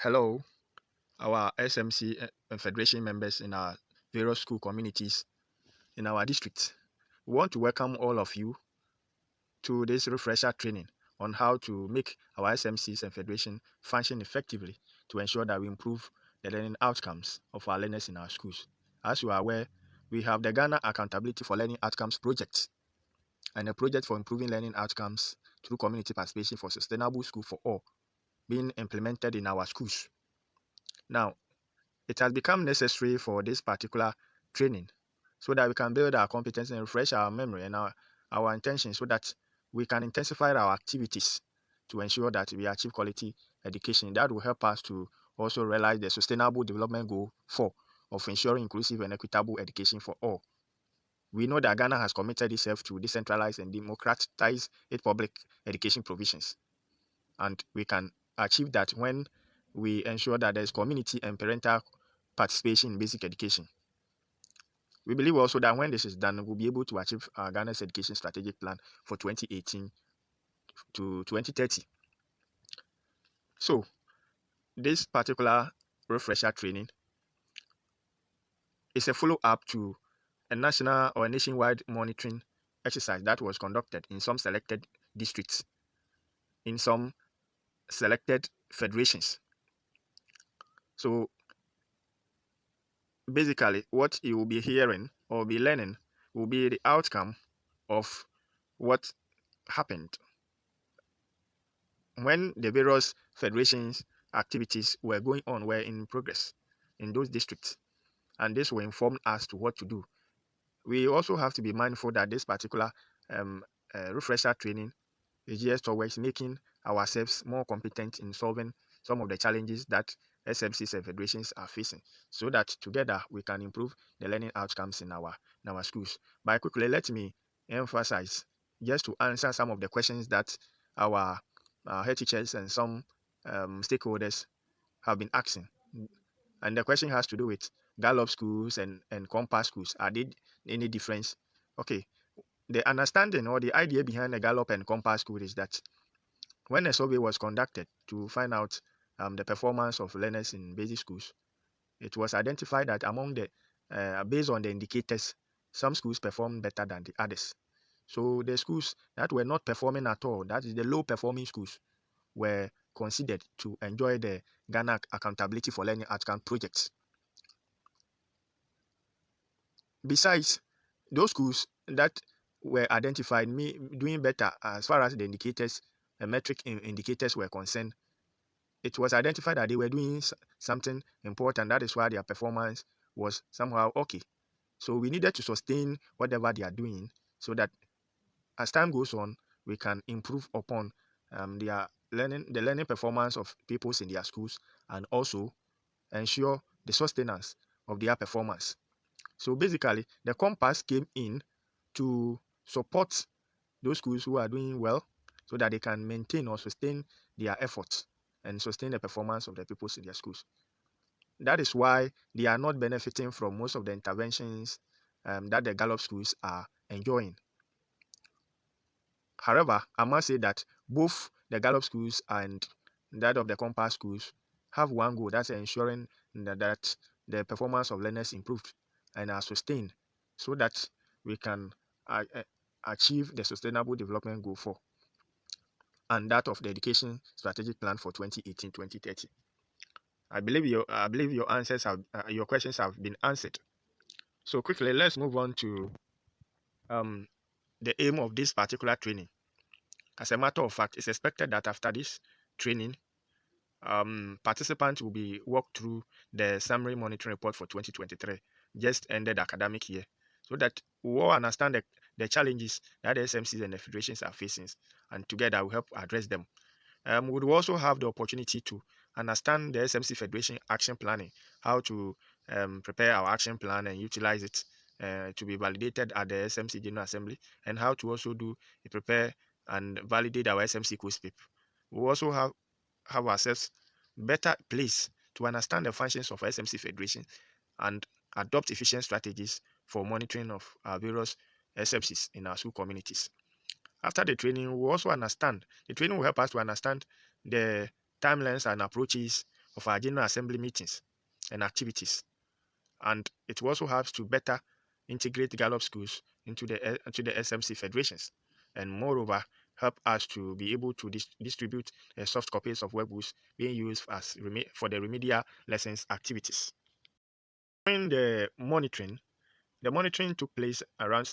Hello, our SMC Federation members in our various school communities in our district. We want to welcome all of you to this refresher training on how to make our SMCs and Federation function effectively to ensure that we improve the learning outcomes of our learners in our schools. As you are aware, we have the Ghana Accountability for Learning Outcomes project and a project for improving learning outcomes through community participation for sustainable school for all being implemented in our schools. Now, it has become necessary for this particular training so that we can build our competence and refresh our memory and our intention so that we can intensify our activities to ensure that we achieve quality education. That will help us to also realize the Sustainable Development Goal 4 of ensuring inclusive and equitable education for all. We know that Ghana has committed itself to decentralize and democratize its public education provisions. And we can achieve that when we ensure that there is community and parental participation in basic education. We believe also that when this is done, we'll be able to achieve Ghana's education strategic plan for 2018 to 2030. So, this particular refresher training is a follow-up to a national or a nationwide monitoring exercise that was conducted in some selected districts, in some selected federations. So, basically, what you will be hearing or be learning will be the outcome of what happened when the various federations activities were going on, were in progress in those districts, and this will inform us to what to do. We also have to be mindful that this particular refresher training is geared towards making ourselves more competent in solving some of the challenges that SMCs and federations are facing, so that together we can improve the learning outcomes in our schools. But quickly, let me emphasize just to answer some of the questions that our head teachers and some stakeholders have been asking. And the question has to do with GALOP schools and Compass schools. Are there any difference? Okay, the understanding or the idea behind the GALOP and Compass school is that when a survey was conducted to find out the performance of learners in basic schools, it was identified that among the, based on the indicators, some schools performed better than the others. So the schools that were not performing at all, that is the low performing schools, were considered to enjoy the Ghana Accountability for Learning Outcome projects. Besides, those schools that were identified doing better as far as the indicators and metric indicators were concerned, it was identified that they were doing something important. That is why their performance was somehow okay. So we needed to sustain whatever they are doing so that as time goes on, we can improve upon the learning performance of pupils in their schools and also ensure the sustenance of their performance. So basically, the Compass came in to support those schools who are doing well so that they can maintain or sustain their efforts and sustain the performance of the pupils in their schools. That is why they are not benefiting from most of the interventions that the GALOP schools are enjoying. However, I must say that both the GALOP schools and that of the Compass schools have one goal, that's ensuring that the performance of learners improved and are sustained so that we can achieve the Sustainable Development Goal 4 and that of the Education Strategic Plan for 2018-2030. I believe your answers have your questions have been answered. So quickly, let's move on to the aim of this particular training. As a matter of fact, it's expected that after this training, participants will be walked through the summary monitoring report for 2023, just ended academic year, so that we all understand the challenges that the SMCs and the federations are facing, and together we help address them. We would also have the opportunity to understand the SMC Federation action planning, how to prepare our action plan and utilize it to be validated at the SMC General Assembly, and how to also prepare and validate our SMC Quo-SPIP. We also have ourselves better place to understand the functions of SMC Federation and adopt efficient strategies for monitoring of our various SMCs in our school communities. After the training, we also understand, the training will help us to understand the timelines and approaches of our General Assembly meetings and activities. And it also helps to better integrate GALOP schools into the SMC Federations, and moreover, help us to be able to distribute soft copies of workbooks being used as for the remedial lessons activities. During the monitoring took place around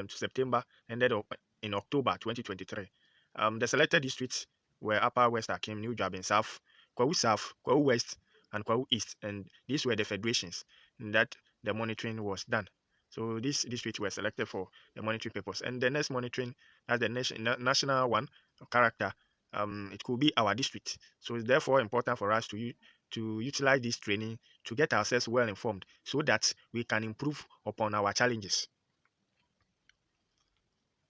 September, ended up in October 2023. The selected districts were Upper West Akim, New Job, South, Kwau West, and Kwau East, and these were the federations that the monitoring was done. So these districts were selected for the monitoring purpose. And the next monitoring, as the national one character, it could be our district. So it's therefore important for us to utilize this training to get ourselves well informed so that we can improve upon our challenges.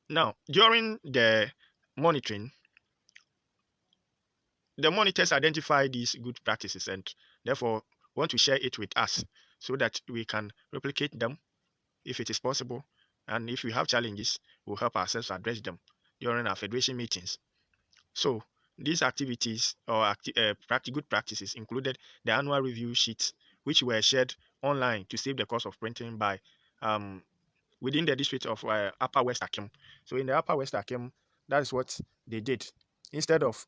Now, during the monitoring, the monitors identify these good practices and therefore want to share it with us so that we can replicate them if it is possible. And if we have challenges, we'll help ourselves address them during our federation meetings. So these activities or good practices included the annual review sheets, which were shared online to save the cost of printing by within the district of Upper West Akim. So in the Upper West Akim, that is what they did. Instead of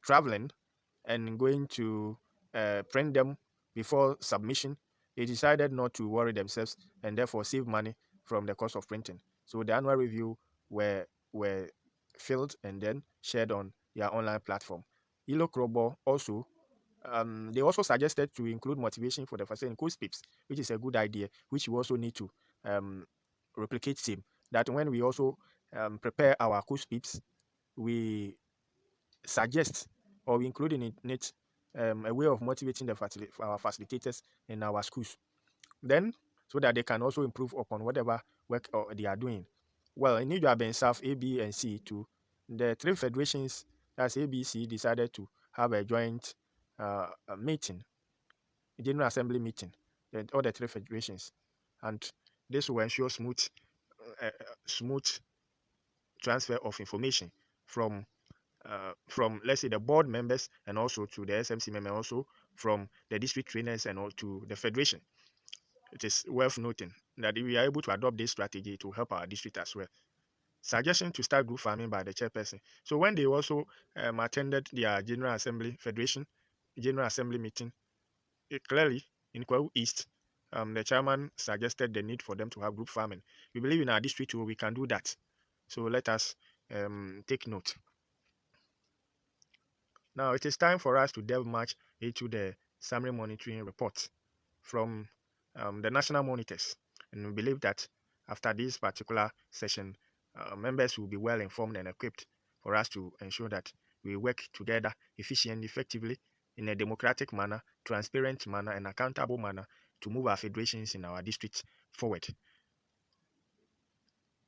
traveling and going to print them before submission, they decided not to worry themselves and therefore save money from the cost of printing. So the annual review were filled and then shared on their online platform. Ilo Krobo also they also suggested to include motivation for the facility in Quo-SPIPs, which is a good idea, which we also need to replicate same. That when we also prepare our Quo-SPIPs, we suggest or we include in it a way of motivating our facilitators in our schools. Then, so that they can also improve upon whatever work they are doing. Well, in New Job and South, A, B, and C too, the three federations, that's ABC, decided to have a joint meeting, a General Assembly meeting, all the three federations, and this will ensure smooth transfer of information from let's say the board members and also to the SMC member, also from the district trainers and all to the federation. It is worth noting that if we are able to adopt this strategy, it will help our district as well. Suggestion to start group farming by the chairperson. So when they also attended their General Assembly meeting, clearly in Kwau East, the chairman suggested the need for them to have group farming. We believe in our district too, we can do that. So let us take note. Now it is time for us to delve much into the summary monitoring report from the national monitors, and we believe that after this particular session, members will be well informed and equipped for us to ensure that we work together efficiently, effectively, in a democratic manner, transparent manner, and accountable manner to move our federations in our districts forward.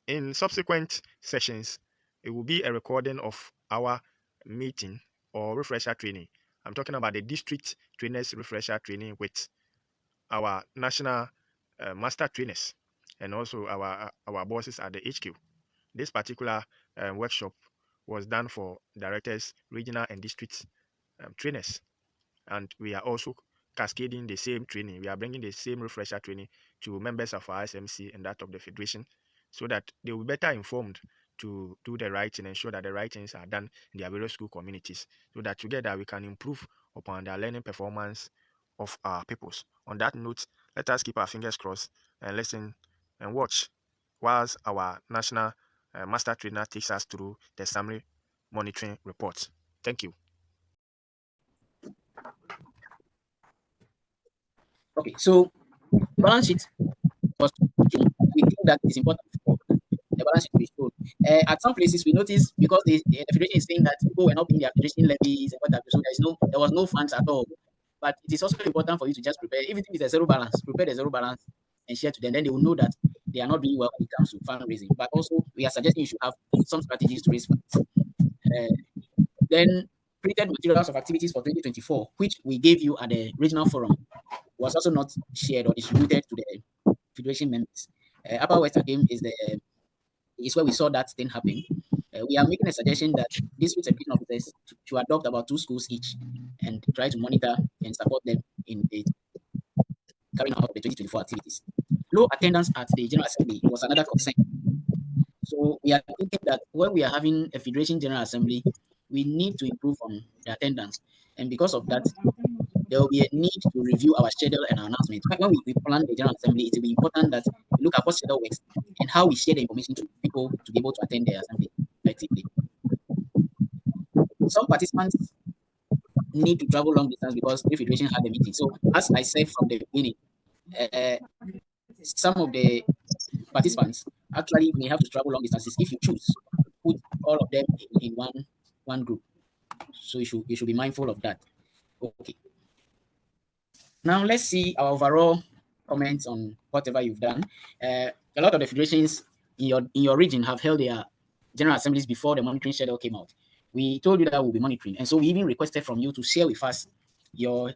In subsequent sessions, it will be a recording of our meeting or refresher training. I'm talking about the district trainers refresher training with our national master trainers and also our bosses at the HQ. This particular workshop was done for directors, regional and district trainers, and we are also cascading the same training. We are bringing the same refresher training to members of our SMC and that of the federation, so that they will be better informed to do the right and ensure that the right things are done in their various school communities, so that together we can improve upon the learning performance of our pupils. On that note, let us keep our fingers crossed and listen and watch whilst our national master trainer takes us through the summary monitoring report. Thank you. Okay, so balance sheet was we think that it's important for the balance sheet to be shown. At some places, we notice because the federation is saying that people were not paying their federation levies and what have you, so there was no funds at all. But it is also important for you to just prepare, even if it's a zero balance, prepare the zero balance and share to them. Then they will know that they are not doing well when it comes to fundraising. But also, we are suggesting you should have some strategies to raise funds. Then printed materials of activities for 2024, which we gave you at the regional forum, was also not shared or distributed to the federation members. Upper West Akim is where we saw that thing happen. We are making a suggestion that district education officers should adopt about 2 schools each and try to monitor and support them in the carrying out of the 2024 activities. Low attendance at the General Assembly was another concern. So we are thinking that when we are having a Federation General Assembly, we need to improve on the attendance. And because of that, there will be a need to review our schedule and our announcement. When we plan the General Assembly, it will be important that we look at what schedule works and how we share the information to people to be able to attend the assembly effectively. Some participants need to travel long distance because the Federation had a meeting. So as I said from the beginning, uh, some of the participants actually may have to travel long distances if you choose to put all of them in one group. So you should be mindful of that. Okay. Now let's see our overall comments on whatever you've done. A lot of the federations in your region have held their general assemblies before the monitoring schedule came out. We told you that we'll be monitoring, and so we even requested from you to share with us your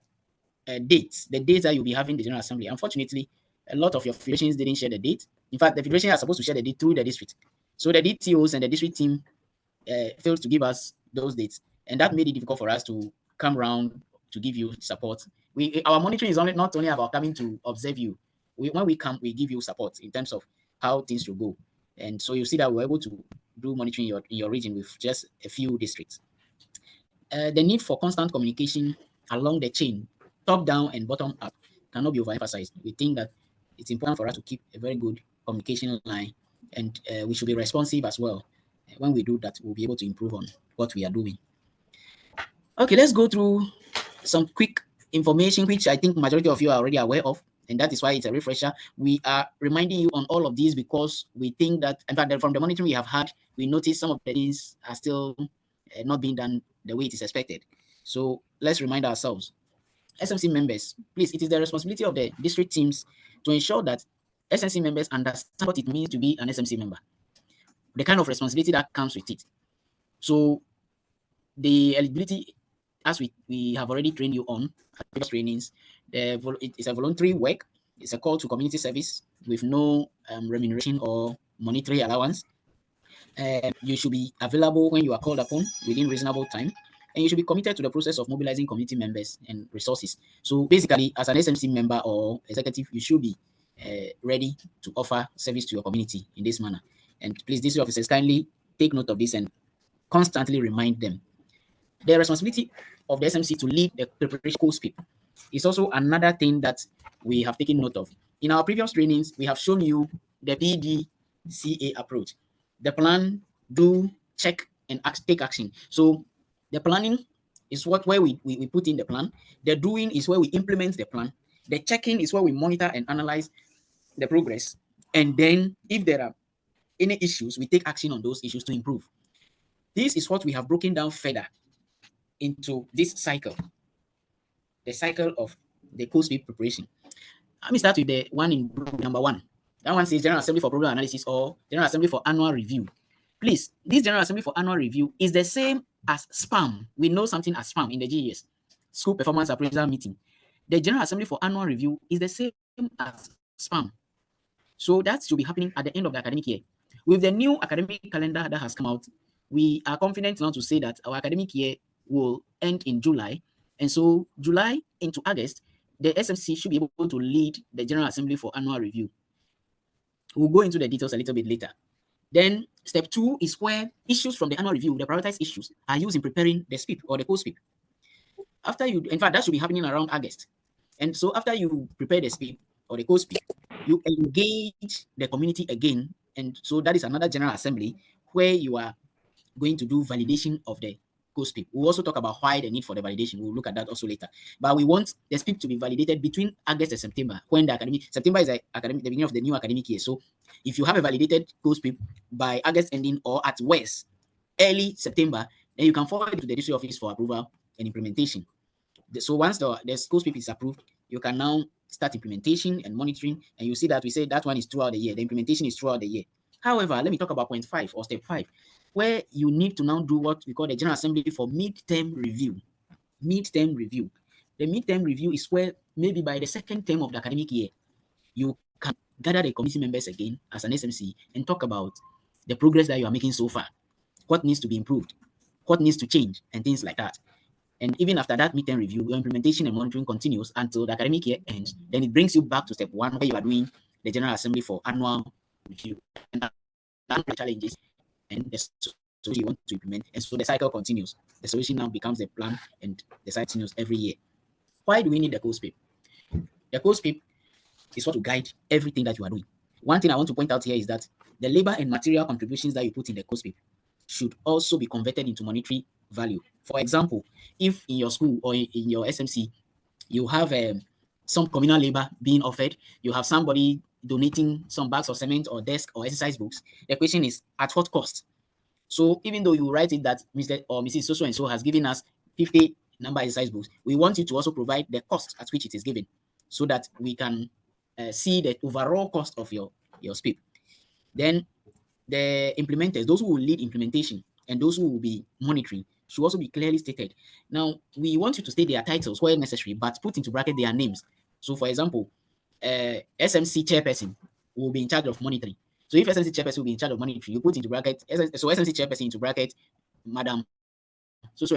dates, the dates that you'll be having the general assembly. Unfortunately, a lot of your federations didn't share the date. In fact, the federation are supposed to share the date through the district. So the DTOs and the district team failed to give us those dates, and that made it difficult for us to come around to give you support. Our monitoring is not only about coming to observe you. When we come, we give you support in terms of how things should go, and so you see that we're able to do monitoring in your region with just a few districts. The need for constant communication along the chain, top down and bottom up, cannot be overemphasized. We think that it's important for us to keep a very good communication line, and we should be responsive as well. When we do that, we'll be able to improve on what we are doing. Okay, let's go through some quick information, which I think majority of you are already aware of, and that is why it's a refresher. We are reminding you on all of these because we think that, in fact, from the monitoring we have had, we noticed some of the things are still not being done the way it is expected. So let's remind ourselves. SMC members, please, it is the responsibility of the district teams to ensure that SMC members understand what it means to be an SMC member, the kind of responsibility that comes with it. So the eligibility, as we have already trained you on previous trainings, it is a voluntary work. It's a call to community service with no remuneration or monetary allowance. You should be available when you are called upon within reasonable time, and you should be committed to the process of mobilizing community members and resources. So basically, as an SMC member or executive, you should be ready to offer service to your community in this manner. And please, district officers, kindly take note of this and constantly remind them. The responsibility of the SMC to lead the preparation Quo-SPIP is also another thing that we have taken note of. In our previous trainings, we have shown you the PDCA approach. The plan, do, check, and take action. So the planning is where we put in the plan. The doing is where we implement the plan. The checking is where we monitor and analyze the progress. And then if there are any issues, we take action on those issues to improve. This is what we have broken down further into this cycle, the cycle of the Quo-SPIP preparation. Let me start with the one in number 1. That one says General Assembly for Problem Analysis or General Assembly for Annual Review. Please, this General Assembly for Annual Review is the same as SPAM. We know something as SPAM in the GES, School Performance Appraisal Meeting. The General Assembly for Annual Review is the same as SPAM. So that should be happening at the end of the academic year. With the new academic calendar that has come out, we are confident now to say that our academic year will end in July. And so July into August, the SMC should be able to lead the General Assembly for Annual Review. We'll go into the details a little bit later. Then step 2 is where issues from the annual review, the prioritized issues, are used in preparing the SPIP or the Quo-SPIP. In fact, that should be happening around August. And so after you prepare the SPIP or the Quo-SPIP, you engage the community again. And so that is another General Assembly where you are going to do validation of the Quo-SPIP. We'll also talk about why the need for the validation. We'll look at that also later. But we want the SPIP to be validated between August and September, when September is the beginning of the new academic year. So if you have a validated Quo-SPIP by August ending or at worst, early September, then you can forward it to the district office for approval and implementation. So once the Quo-SPIP is approved, you can now start implementation and monitoring, and you see that we say that one is throughout the year. The implementation is throughout the year. However, let me talk about point 5 or step 5, where you need to now do what we call the General Assembly for mid-term review. Mid-term review. The mid-term review is where maybe by the second term of the academic year, you can gather the committee members again as an SMC and talk about the progress that you are making so far. what needs to be improved, what needs to change, and things like that. And even after that midterm review, your implementation and monitoring continues until the academic year ends. Then it brings you back to step one, where you are doing the General Assembly for annual review. And that challenges and the solution you want to implement. And so the cycle continues. The solution now becomes the plan, and the cycle continues every year. Why do we need the Quo-SPIP? The Quo-SPIP is what to guide everything that you are doing. One thing I want to point out here is that the labor and material contributions that you put in the Quo-SPIP should also be converted into monetary value. For example, if in your school or in your SMC, you have some communal labor being offered, you have somebody donating some bags of cement or desk or exercise books, the question is, at what cost? So even though you write it that Mr. or Mrs. So and so has given us 50 number exercise books, we want you to also provide the cost at which it is given, so that we can see the overall cost of your SPIP. Then the implementers, those who will lead implementation and those who will be monitoring, should also be clearly stated. Now, we want you to state their titles where necessary, but put into bracket their names. So, for example, SMC chairperson will be in charge of monitoring. So, if SMC chairperson will be in charge of monitoring, you put into bracket, so SMC chairperson into bracket, Madam so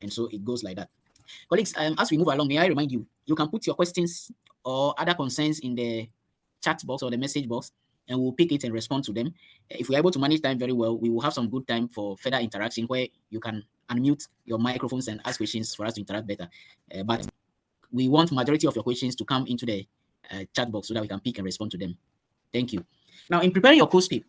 and so it goes like that. Colleagues, as we move along, may I remind you, you can put your questions or other concerns in the chat box or the message box, and we'll pick it and respond to them. If we're able to manage time very well, we will have some good time for further interaction where you can unmute your microphones and ask questions for us to interact better. But we want majority of your questions to come into the chat box so that we can pick and respond to them. Thank you. Now, in preparing your Quo-SPIP,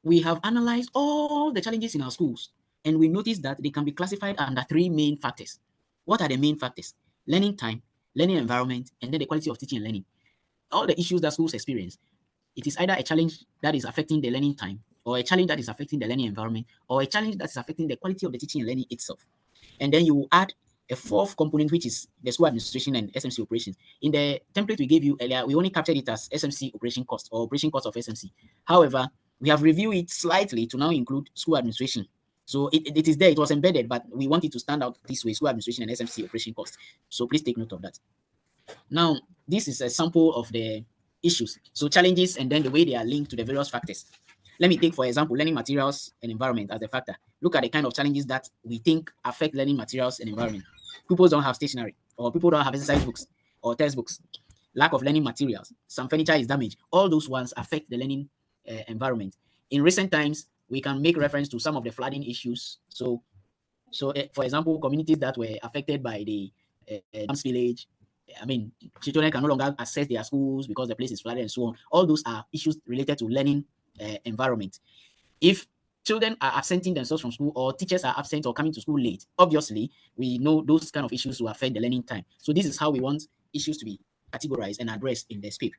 we have analyzed all the challenges in our schools, and we noticed that they can be classified under three main factors. What are the main factors? Learning time, learning environment, and then the quality of teaching and learning. All the issues that schools experience, it is either a challenge that is affecting the learning time, or a challenge that is affecting the learning environment, or a challenge that is affecting the quality of the teaching and learning itself. And then you will add a fourth component, which is the school administration and SMC operations. In the template we gave you earlier, we only captured it as SMC operation cost or operation cost of SMC. However, we have reviewed it slightly to now include school administration. So it is there, it was embedded, but we want it to stand out this way, school administration and SMC operation cost. So please take note of that. Now, this is a sample of the issues. So challenges and then the way they are linked to the various factors. Let me take, for example, learning materials and environment as a factor. Look at the kind of challenges that we think affect learning materials and environment. People don't have stationery, or people don't have exercise books or textbooks. Lack of learning materials. Some furniture is damaged. All those ones affect the learning environment. In recent times, we can make reference to some of the flooding issues. So for example, communities that were affected by the dam spillage, I mean, children can no longer access their schools because the place is flooded and so on. All those are issues related to learning environment. If children are absenting themselves from school, or teachers are absent or coming to school late, obviously, we know those kind of issues will affect the learning time. So this is how we want issues to be categorized and addressed in the SPIP.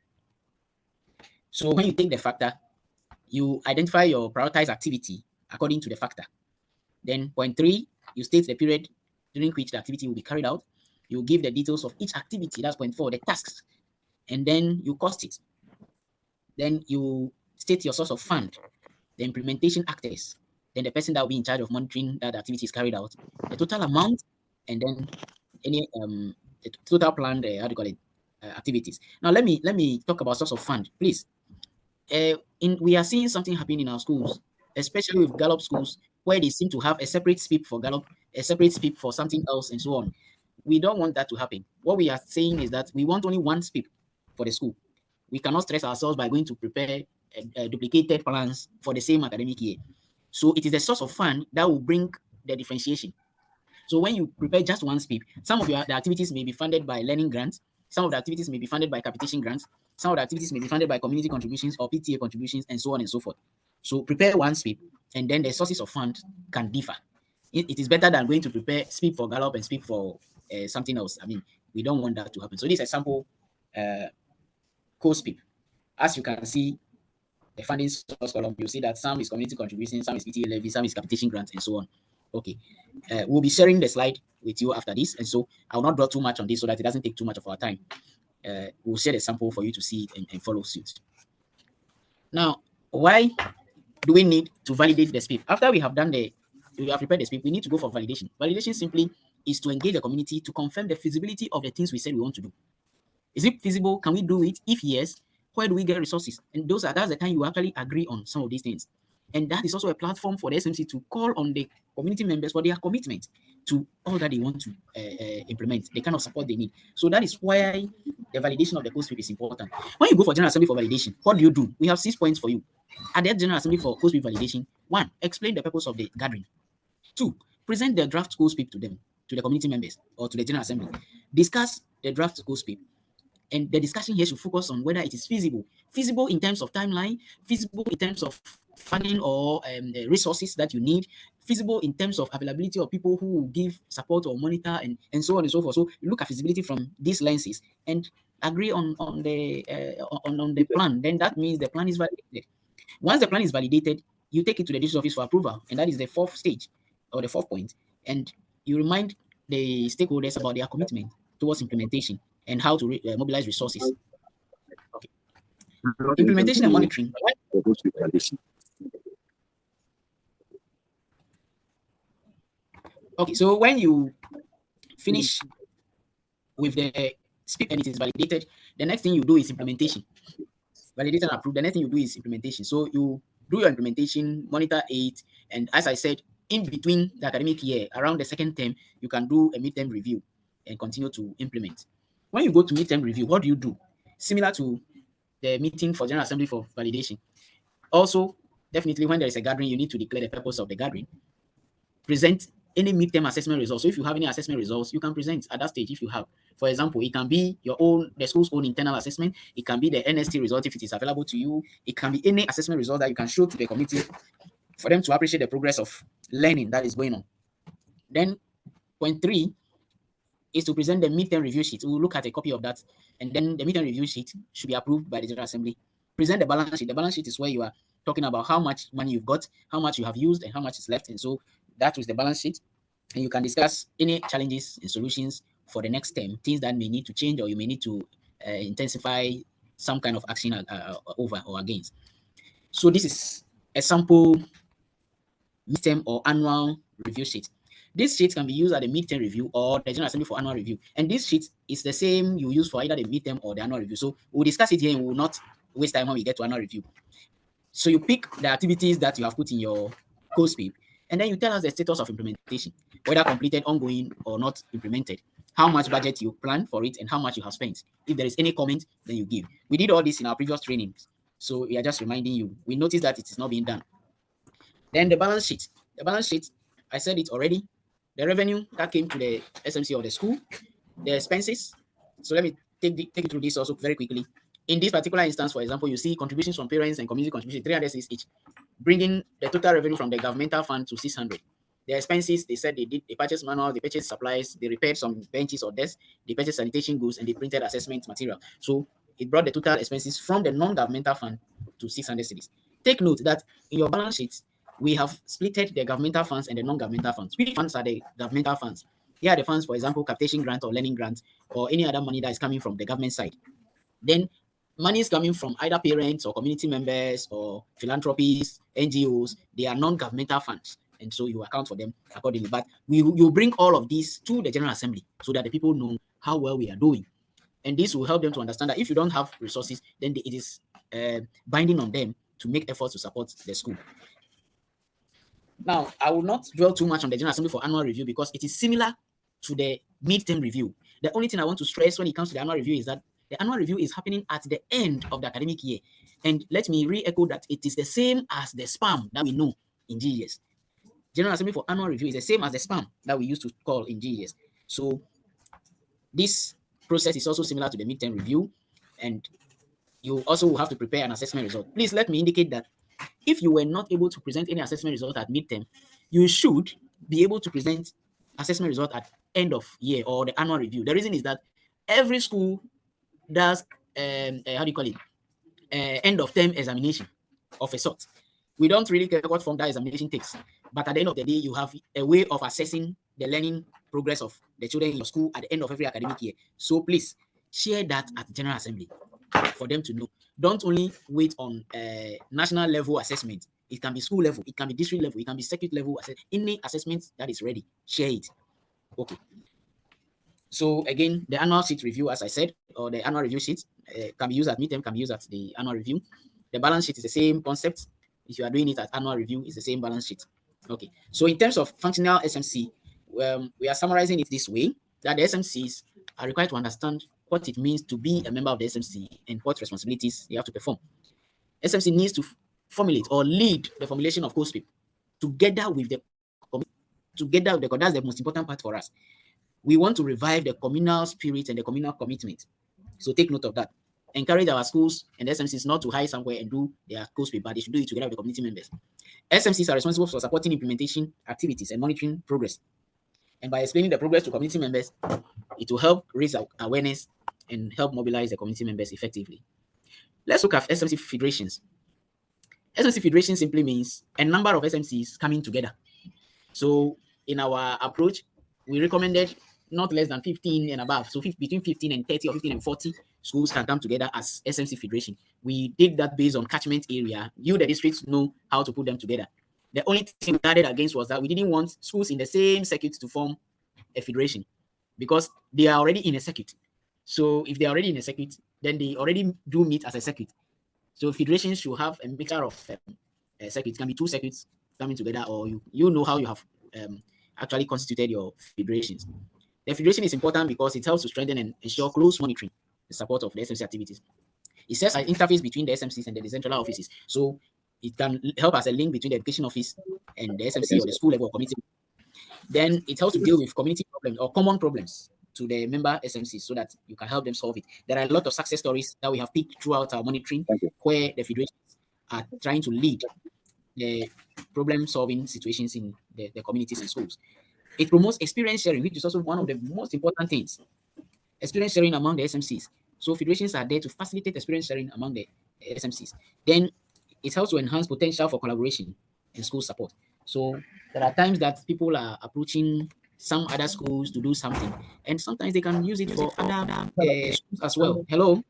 So when you take the factor, you identify your prioritized activity according to the factor. Then point 3, you state the period during which the activity will be carried out. You give the details of each activity, that's point 4, the tasks, and then you cost it. Then you state your source of fund, the implementation actors, then the person that will be in charge of monitoring that the activity is carried out, the total amount, and then any the total planned activities. Now let me talk about source of fund, please. We are seeing something happening in our schools, especially with GALOP schools, where they seem to have a separate SPIP for GALOP, a separate SPIP for something else, and so on. We don't want that to happen. What we are saying is that we want only one SPIP for the school. We cannot stress ourselves by going to prepare duplicated plans for the same academic year. So it is the source of fund that will bring the differentiation. So when you prepare just one SPIP, some of the activities may be funded by learning grants, some of the activities may be funded by capitation grants, some of the activities may be funded by community contributions or PTA contributions, and so on and so forth. So prepare one SPIP, and then the sources of fund can differ. It is better than going to prepare SPIP for GALOP and SPIP for something else. I mean, we don't want that to happen. So this is a sample Quo-SPIP. As you can see, the funding source column, you see that some is community contribution, some is PTA levy, some is capitation grants, and so on. Okay, we'll be sharing the slide with you after this, and so I'll not draw too much on this so that it doesn't take too much of our time. We'll share the sample for you to see it and follow suit. Now, why do we need to validate the SPIP? After we have prepared the SPIP, we need to go for validation. Validation simply is to engage the community to confirm the feasibility of the things we said we want to do. Is it feasible? Can we do it? If yes, where do we get resources? And that's the time you actually agree on some of these things. And that is also a platform for the SMC to call on the community members for their commitment to all that they want to implement, the kind of support they need. So that is why the validation of the Quo-SPIP is important. When you go for General Assembly for validation, what do? We have 6 points for you. At the General Assembly for Quo-SPIP validation, 1, explain the purpose of the gathering. 2, present the draft Quo-SPIP to them, to the community members or to the General Assembly. Discuss the draft Quo-SPIP. And the discussion here should focus on whether it is feasible in terms of timeline, feasible in terms of funding or resources that you need, feasible in terms of availability of people who will give support or monitor, and so on and so forth. So you look at feasibility from these lenses and agree on the plan. Then that means the plan is validated. Once the plan is validated, you take it to the district office for approval, and that is the 4th stage or the 4th point. And you remind the stakeholders about their commitment towards implementation and how to mobilize resources. Okay. Implementation and monitoring. Okay, so when you finish with the SPIP and it is validated, the next thing you do is implementation. Validated and approved, the next thing you do is implementation. So you do your implementation, monitor it, and as I said, in between the academic year, around the 2nd term, you can do a midterm review and continue to implement. When you go to midterm review, what do? Similar to the meeting for General Assembly for validation. Also, definitely when there is a gathering, you need to declare the purpose of the gathering. Present any midterm assessment results. So if you have any assessment results, you can present at that stage if you have. For example, it can be the school's own internal assessment. It can be the NST result if it is available to you. It can be any assessment result that you can show to the committee for them to appreciate the progress of learning that is going on. Then point 3 is to present the midterm review sheet. We'll look at a copy of that, and then the midterm review sheet should be approved by the General Assembly. Present the balance sheet. The balance sheet is where you are talking about how much money you've got, how much you have used, and how much is left. And so that was the balance sheet. And you can discuss any challenges and solutions for the next term, things that may need to change or you may need to intensify some kind of action over or against. So this is a sample midterm or annual review sheet. This sheet can be used at the midterm review or the General Assembly for annual review. And this sheet is the same you use for either the midterm or the annual review. So we'll discuss it here and we will not waste time when we get to annual review. So you pick the activities that you have put in your Quo-SPIP, and then you tell us the status of implementation, whether completed, ongoing, or not implemented, how much budget you plan for it, and how much you have spent. If there is any comment, then you give. We did all this in our previous trainings, so we are just reminding you. We noticed that it is not being done. Then the balance sheet. The balance sheet, I said it already. The revenue that came to the SMC or the school, the expenses. So let me take you through this also very quickly. In this particular instance, for example, you see contributions from parents and community contributions, 306 each, bringing the total revenue from the governmental fund to 600. The expenses, they said they purchased manual, they purchased supplies, they repaired some benches or desks, they purchased sanitation goods, and they printed assessment material. So it brought the total expenses from the non-governmental fund to 600 cedis. Take note that in your balance sheet, we have splitted the governmental funds and the non-governmental funds. Which funds are the governmental funds? Here are the funds, for example, capitation grant or learning grant or any other money that is coming from the government side. Then money is coming from either parents or community members or philanthropies, NGOs. They are non-governmental funds, and so you account for them accordingly. But you bring all of these to the General Assembly so that the people know how well we are doing. And this will help them to understand that if you don't have resources, then it is binding on them to make efforts to support the school. Now, I will not dwell too much on the General Assembly for annual review because it is similar to the midterm review. The only thing I want to stress when it comes to the annual review is that the annual review is happening at the end of the academic year. And let me re-echo that it is the same as the spam that we know in GES. General Assembly for annual review is the same as the spam that we used to call in GES. So this process is also similar to the midterm review, and you also will have to prepare an assessment result. Please let me indicate that if you were not able to present any assessment result at midterm, you should be able to present assessment result at end of year or the annual review. The reason is that every school does end of term examination of a sort. We don't really care what form that examination takes, but at the end of the day, you have a way of assessing the learning progress of the children in your school at the end of every academic year. So please share that at the General Assembly for them to know. Don't only wait on national level assessment. It can be school level, it can be district level, it can be circuit level. Any assessment that is ready, share it. Okay. So again, the annual sheet review, as I said, or the annual review sheet can be used at midterm, can be used at the annual review. The balance sheet is the same concept. if you are doing it at annual review, it's the same balance sheet. Okay. So in terms of functional SMC, we are summarizing it this way, that the SMCs are required to understand what it means to be a member of the SMC and what responsibilities they have to perform. SMC needs to formulate or lead the formulation of Quo-SPIP together with the that's the most important part for us. We want to revive the communal spirit and the communal commitment. So take note of that. Encourage our schools and SMCs not to hide somewhere and do their Quo-SPIP, but they should do it together with the community members. SMCs are responsible for supporting implementation activities and monitoring progress. And by explaining the progress to community members, it will help raise awareness and help mobilize the community members effectively. Let's look at SMC Federations. SMC Federation simply means a number of SMCs coming together. So in our approach, we recommended not less than 15 and above. So between 15 and 30 or 15 and 40 schools can come together as SMC Federation. We did that based on catchment area. You, the districts, know how to put them together. The only thing we guarded against was that we didn't want schools in the same circuit to form a federation because they are already in a circuit. So if they are already in a circuit, then they already do meet as a circuit. So federations should have a mixture of circuits. It can be two circuits coming together, or you know how you have actually constituted your federations. The federation is important because it helps to strengthen and ensure close monitoring the support of the SMC activities. It serves as an interface between the SMCs and the decentralized offices. So it can help as a link between the education office and the SMC or the school level or community. Then it helps to deal with community problems or common problems to the member SMCs so that you can help them solve it. There are a lot of success stories that we have picked throughout our monitoring where the federations are trying to lead the problem-solving situations in the communities and schools. It promotes experience sharing, which is also one of the most important things. Experience sharing among the SMCs. So federations are there to facilitate experience sharing among the SMCs. Then it helps to enhance potential for collaboration and school support. So there are times that people are approaching some other schools to do something, and sometimes they can use it for other schools as well. Hello?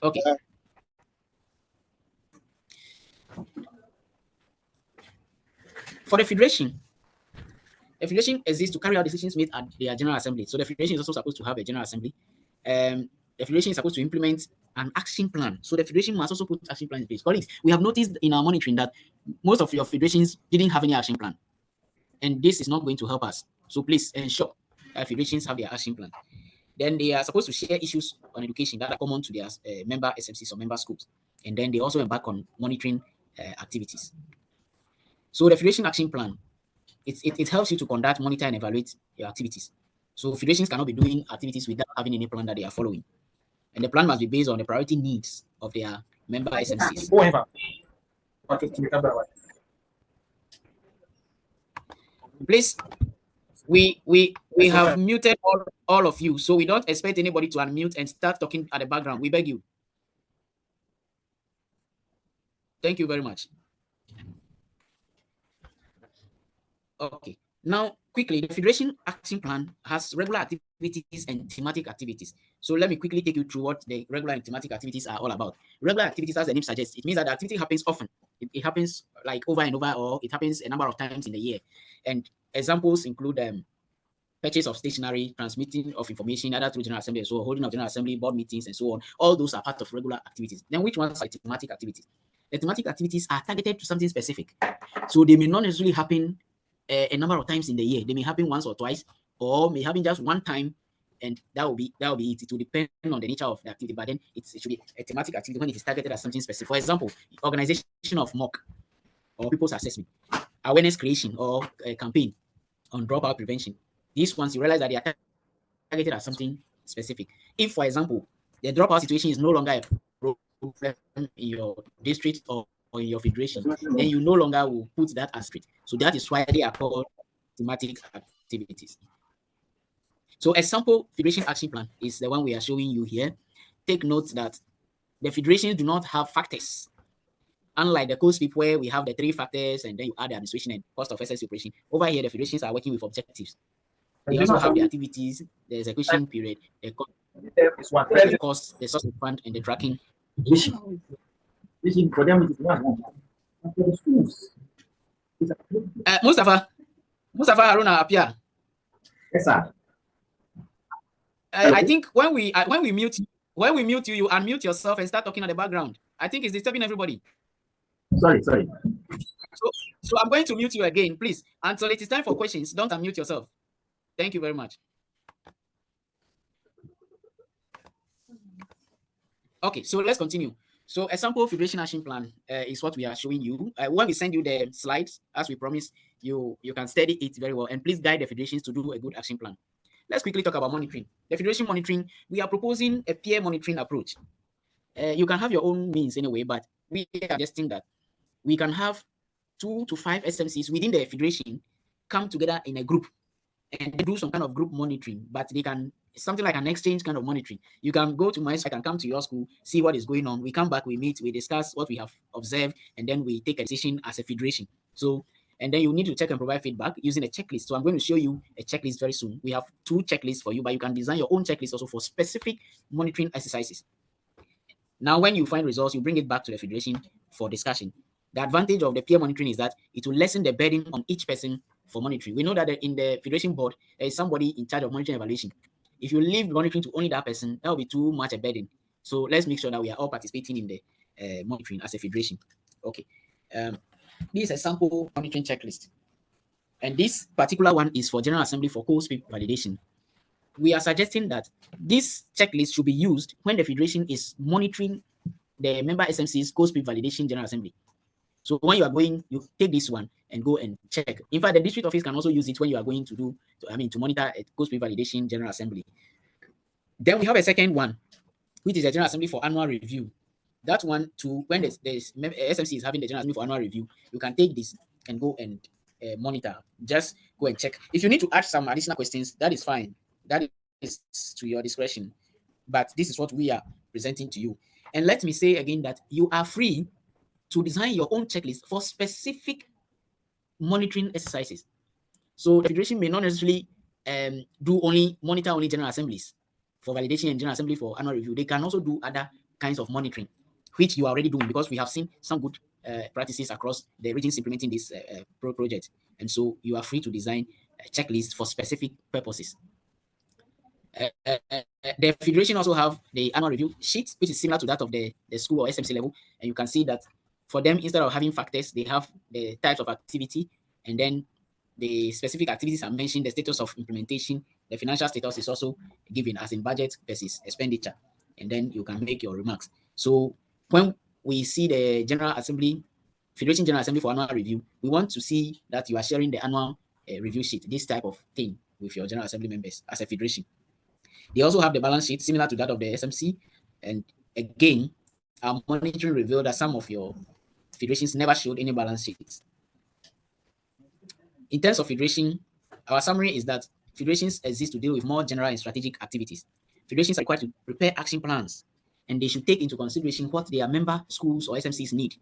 Okay. For the federation exists to carry out decisions made at their General Assembly. So the federation is also supposed to have a General Assembly. The federation is supposed to implement an action plan. So the federation must also put action plans in place. Colleagues, we have noticed in our monitoring that most of your federations didn't have any action plan. And this is not going to help us. So please ensure that federations have their action plan. Then they are supposed to share issues on education that are common to their member SMCs or member schools. And then they also embark on monitoring activities. So the federation action plan, it helps you to conduct, monitor, and evaluate your activities. So federations cannot be doing activities without having any plan that they are following. And the plan must be based on the priority needs of their member SMCs. Please, we have muted all of you, so we don't expect anybody to unmute and start talking at the background. We beg you. Thank you very much. Okay. Now, quickly, the Federation Action Plan has regular activities and thematic activities. So let me quickly take you through what the regular and thematic activities are all about. Regular activities, as the name suggests, it means that the activity happens often. It happens like over and over, or it happens a number of times in the year. And examples include purchase of stationery, transmitting of information, either through General Assembly, so holding of General Assembly, board meetings, and so on. All those are part of regular activities. Then which ones are thematic activities? The thematic activities are targeted to something specific. So they may not necessarily happen a number of times in the year. They may happen once or twice, or may happen just one time, and that will be it. It will depend on the nature of the activity, but then it should be a thematic activity when it is targeted at something specific. For example, organization of mock or people's assessment, awareness creation, or a campaign on dropout prevention. These ones, you realize that they are targeted at something specific. If, for example, the dropout situation is no longer a problem in your district or in your federation, then you no longer will put that as strict. So that is why they are called thematic activities. So a sample federation action plan is the one we are showing you here. Take note that the federations do not have factors. Unlike the Quo-SPIP where we have the 3 factors and then you add the administration and cost of SSC operation, over here the federations are working with objectives. They also have the activities, the execution period, the cost, the source of fund, and the tracking. Mustafa Haruna appear. Yes, sir. I think when we mute, When we mute you, you unmute yourself and start talking at the background. I think it's disturbing everybody. Sorry. So I'm going to mute you again, please. Until it is time for questions, don't unmute yourself. Thank you very much. Okay, so let's continue. So a sample federation action plan is what we are showing you. When we send you the slides, as we promised, you can study it very well. And please guide the federations to do a good action plan. Let's quickly talk about monitoring. The federation monitoring, we are proposing a peer monitoring approach. You can have your own means anyway, but we are suggesting that we can have 2 to 5 SMCs within the federation come together in a group and do some kind of group monitoring, but they can, something like an exchange kind of monitoring. You can go to my site and come to your school, see what is going on. We come back, we meet, we discuss what we have observed, and then we take a decision as a federation. So, and then you need to check and provide feedback using a checklist. So I'm going to show you a checklist very soon. We have 2 checklists for you, but you can design your own checklist also for specific monitoring exercises. Now, when you find results, you bring it back to the federation for discussion. The advantage of the peer monitoring is that it will lessen the burden on each person for monitoring. We know that in the federation board, there is somebody in charge of monitoring evaluation. If you leave monitoring to only that person, that will be too much a burden. So let's make sure that we are all participating in the monitoring as a federation. Okay. This is a sample monitoring checklist. And this particular one is for General Assembly for Quo-SPIP validation. We are suggesting that this checklist should be used when the federation is monitoring the member SMC's Quo-SPIP validation General Assembly. So when you are going, you take this one and go and check. In fact, the district office can also use it when you are going to monitor a Quo-SPIP validation General Assembly. Then we have a second one, which is a General Assembly for annual review. That one, to when the SMC is having the General Assembly for annual review, you can take this and go and monitor. Just go and check. If you need to add some additional questions, that is fine. That is to your discretion. But this is what we are presenting to you. And let me say again that you are free to design your own checklist for specific monitoring exercises. So the federation may not necessarily monitor only general assemblies for validation and general assembly for annual review. They can also do other kinds of monitoring, which you are already doing, because we have seen some good practices across the regions implementing this project. And so you are free to design a checklist for specific purposes. The federation also have the annual review sheet, which is similar to that of the school or SMC level. And you can see that for them, instead of having factors, they have the types of activity, and then the specific activities are mentioned, the status of implementation, the financial status is also given as in budget versus expenditure, and then you can make your remarks. So when we see the General Assembly, Federation General Assembly for annual review, we want to see that you are sharing the annual review sheet, this type of thing, with your General Assembly members as a federation. They also have the balance sheet similar to that of the SMC, and again, our monitoring revealed that some of your federations never showed any balance sheets. In terms of federation, our summary is that federations exist to deal with more general and strategic activities. Federations are required to prepare action plans, and they should take into consideration what their member schools or SMCs need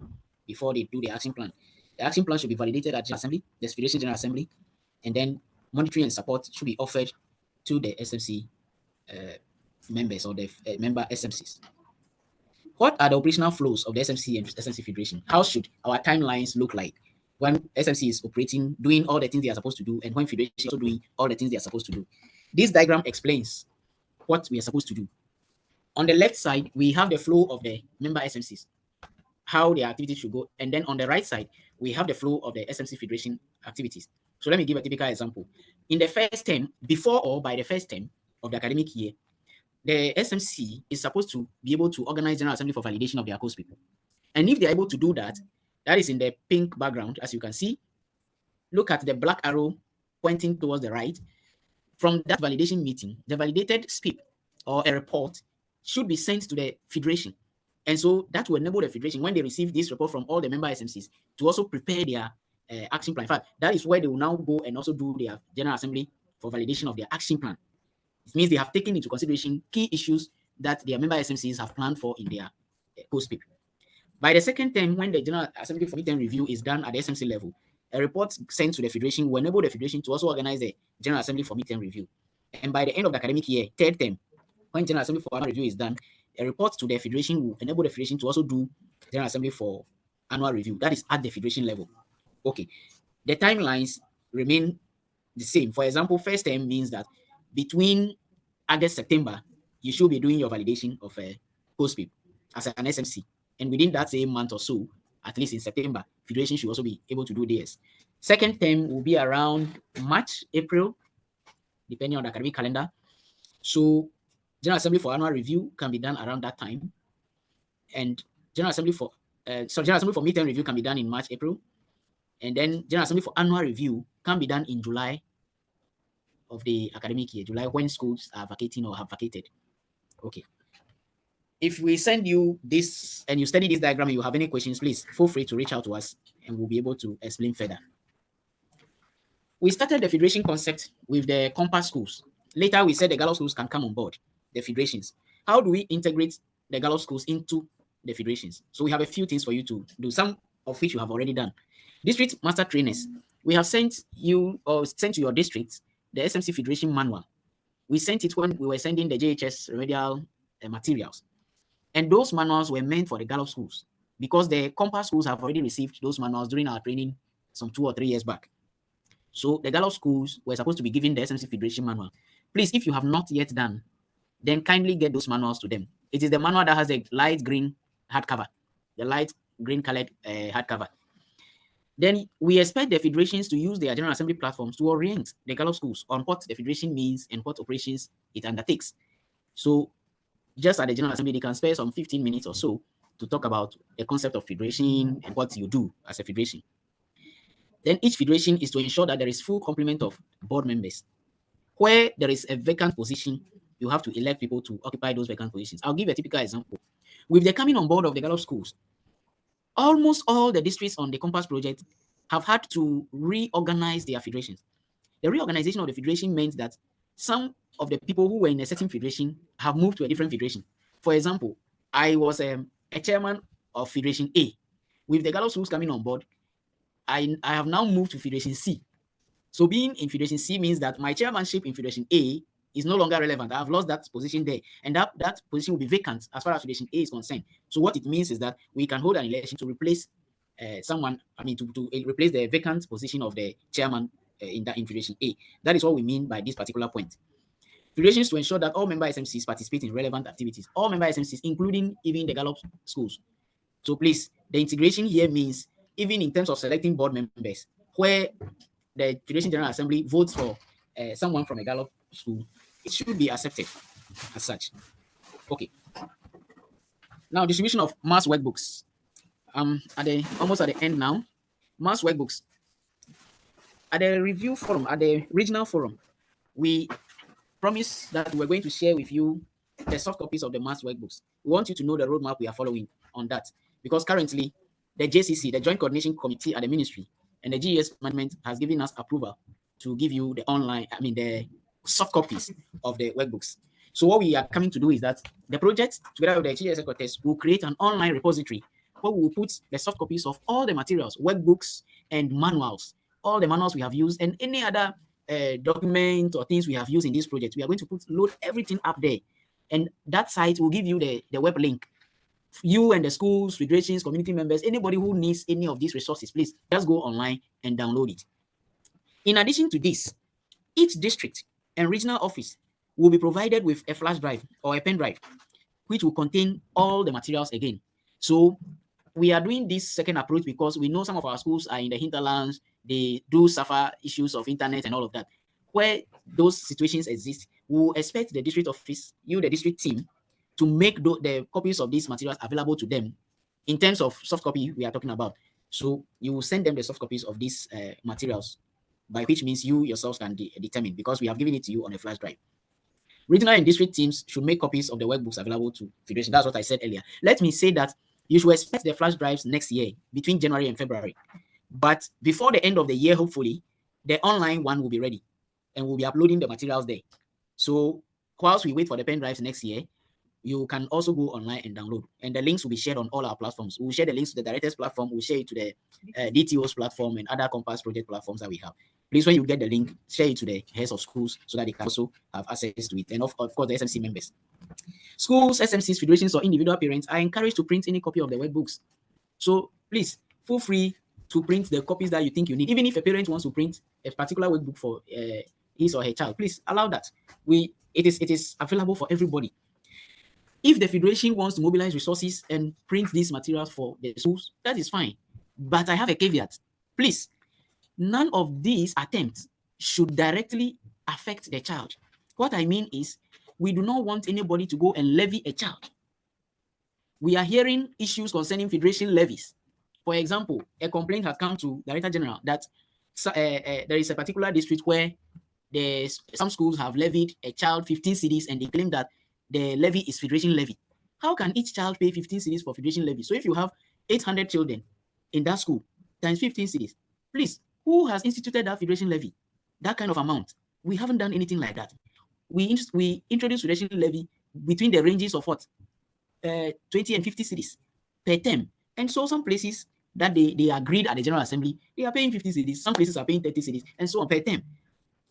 before they do the action plan. The action plan should be validated at General Assembly, the Federation General Assembly, and then monitoring and support should be offered to the SMC members or the member SMCs. What are the operational flows of the SMC and SMC Federation? How should our timelines look like when SMC is operating, doing all the things they are supposed to do, and when Federation is also doing all the things they are supposed to do? This diagram explains what we are supposed to do. On the left side, we have the flow of the member SMCs, how their activities should go. And then on the right side, we have the flow of the SMC Federation activities. So let me give a typical example. In the first term, before or by the first term of the academic year, the SMC is supposed to be able to organize General Assembly for validation of their Quo-SPIP. And if they're able to do that, that is in the pink background, as you can see. Look at the black arrow pointing towards the right. From that validation meeting, the validated SPIP or a report should be sent to the federation. And so that will enable the federation, when they receive this report from all the member SMCs, to also prepare their action plan. In fact, that is where they will now go and also do their General Assembly for validation of their action plan. It means they have taken into consideration key issues that their member SMCs have planned for in their Quo-SPIP. By the second term, when the General Assembly for midterm review is done at the SMC level, a report sent to the federation will enable the federation to also organize the General Assembly for midterm review. And by the end of the academic year, third term, when General Assembly for annual review is done, a report to the federation will enable the federation to also do General Assembly for annual review. That is at the federation level. Okay. The timelines remain the same. For example, first term means that between August, September, you should be doing your validation of a Quo-SPIP as an SMC. And within that same month or so, at least in September, Federation should also be able to do theirs. Second term will be around March, April, depending on the academic calendar. So General Assembly for annual review can be done around that time. And General Assembly for midterm review can be done in March, April. And then General Assembly for annual review can be done in July of the academic year, July, when schools are vacating or have vacated. Okay. If we send you this and you study this diagram and you have any questions, please feel free to reach out to us and we'll be able to explain further. We started the federation concept with the compass schools. Later, we said the GALOP schools can come on board, the federations. How do we integrate the GALOP schools into the federations? So we have a few things for you to do, some of which you have already done. District master trainers, we have sent you or sent to your district the SMC Federation manual. We sent it when we were sending the JHS remedial materials. And those manuals were meant for the GALOP schools because the compass schools have already received those manuals during our training some 2 or 3 years back. So the GALOP schools were supposed to be given the SMC Federation manual. Please, if you have not yet done, then kindly get those manuals to them. It is the manual that has a light green hardcover, the light green colored hardcover. Then we expect the federations to use their General Assembly platforms to orient the GALOP schools on what the federation means and what operations it undertakes. So just at the General Assembly, they can spare some 15 minutes or so to talk about the concept of federation and what you do as a federation. Then each federation is to ensure that there is full complement of board members. Where there is a vacant position, you have to elect people to occupy those vacant positions. I'll give a typical example. With the coming on board of the GALOP schools, almost all the districts on the Compass project have had to reorganize their federations. The reorganization of the federation meant that some of the people who were in a certain federation have moved to a different federation. For example, I was a chairman of Federation A. With the GALOP schools coming on board, I have now moved to Federation C. So being in Federation C means that my chairmanship in Federation A is no longer relevant. I have lost that position there. And that position will be vacant as far as Federation A is concerned. So what it means is that we can hold an election to replace to replace the vacant position of the chairman in Federation A. That is what we mean by this particular point. Federations to ensure that all member SMCs participate in relevant activities. All member SMCs, including even the GALOP schools. So please, the integration here means even in terms of selecting board members, where the Federation General Assembly votes for someone from a GALOP school, it should be accepted as such. Okay. Now, distribution of mass workbooks. Almost at the end now. Mass workbooks. At the review forum, at the regional forum, we promised that we're going to share with you the soft copies of the mass workbooks. We want you to know the roadmap we are following on that, because currently the JCC, the Joint Coordination Committee at the Ministry, and the GES management has given us approval to give you the soft copies of the workbooks. So what we are coming to do is that the project, together with the GES secretaries, will create an online repository where we will put the soft copies of all the materials, workbooks and manuals, all the manuals we have used, and any other document or things we have used in this project. We are going to load everything up there. And that site will give you the web link. You and the schools, federations, community members, anybody who needs any of these resources, please just go online and download it. In addition to this, each district and regional office will be provided with a flash drive or a pen drive, which will contain all the materials again. So we are doing this second approach because we know some of our schools are in the hinterlands. They do suffer issues of internet and all of that. Where those situations exist, we will expect the district office, the district team, to make the copies of these materials available to them. In terms of soft copy we are talking about, so you will send them the soft copies of these materials, by which means you yourselves can determine, because we have given it to you on a flash drive. Regional and district teams should make copies of the workbooks available to Federation. That's what I said earlier. Let me say that you should expect the flash drives next year, between January and February. But before the end of the year, hopefully, the online one will be ready, and we'll be uploading the materials there. So whilst we wait for the pen drives next year, you can also go online and download. And the links will be shared on all our platforms. We'll share the links to the directors platform. We'll share it to the DTO's platform and other Compass project platforms that we have. Please, when you get the link, share it to the heads of schools so that they can also have access to it. And of course, the SMC members. Schools, SMCs, federations, or individual parents are encouraged to print any copy of the workbooks. So please, feel free to print the copies that you think you need. Even if a parent wants to print a particular workbook for his or her child, please allow that. It is available for everybody. If the federation wants to mobilize resources and print these materials for the schools, that is fine. But I have a caveat. Please, none of these attempts should directly affect the child. What I mean is, we do not want anybody to go and levy a child. We are hearing issues concerning federation levies. For example, a complaint has come to Director General that there is a particular district where some schools have levied a child 15 cedis and they claim that the levy is federation levy. How can each child pay 15 cedis for federation levy? So if you have 800 children in that school times 15 cedis, please, who has instituted that federation levy? That kind of amount. We haven't done anything like that. We introduced federation levy between the ranges of what? 20 and 50 cedis per term. And so some places that they agreed at the General Assembly, they are paying 50 cedis. Some places are paying 30 cedis and so on per term.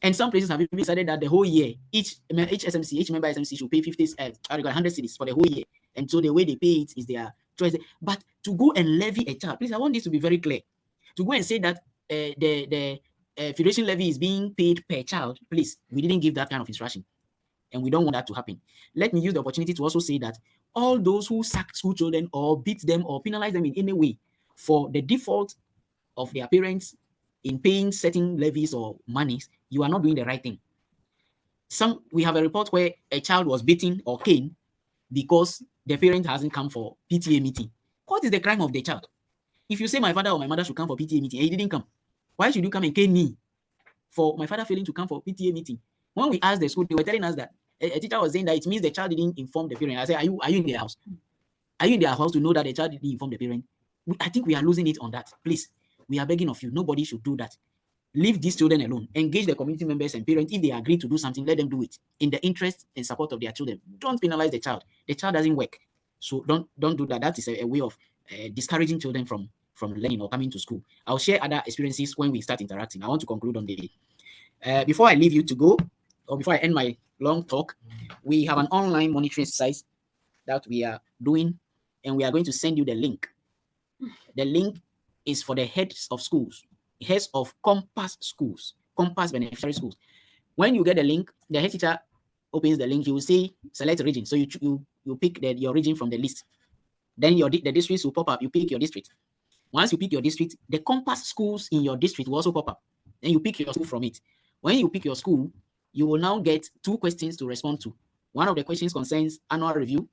And some places have even decided that the whole year, each SMC, each member SMC should pay 100 cedis for the whole year. And so the way they pay it is their choice. But to go and levy a child, please, I want this to be very clear. To go and say that the federation levy is being paid per child, please, we didn't give that kind of instruction. And we don't want that to happen. Let me use the opportunity to also say that all those who sack school children or beat them or penalize them in any way for the default of their parents in paying certain levies or monies, you are not doing the right thing. We have a report where a child was beaten or caned because the parent hasn't come for PTA meeting. What is the crime of the child? If you say my father or my mother should come for PTA meeting and he didn't come, why should you come and cane me for my father failing to come for PTA meeting? When we asked the school, they were telling us that a teacher was saying that it means the child didn't inform the parent. I said, are you in their house? Are you in their house to know that the child didn't inform the parent? I think we are losing it on that. Please, we are begging of you. Nobody should do that. Leave these children alone. Engage the community members and parents. If they agree to do something, let them do it in the interest and support of their children. Don't penalize the child. The child doesn't work. So don't do that. That is a way of discouraging children from learning or coming to school. I'll share other experiences when we start interacting. I want to conclude on the day. Before I leave you to go, or before I end my long talk, we have an online monitoring exercise that we are doing, and we are going to send you the link. The link is for the heads of schools, heads of Compass schools, Compass beneficiary schools. When you get the link, the head teacher opens the link. You will say select region. So you pick your region from the list. Then the districts will pop up. You pick your district. Once you pick your district, the Compass schools in your district will also pop up. Then you pick your school from it. When you pick your school, you will now get 2 questions to respond to. One of the questions concerns annual review,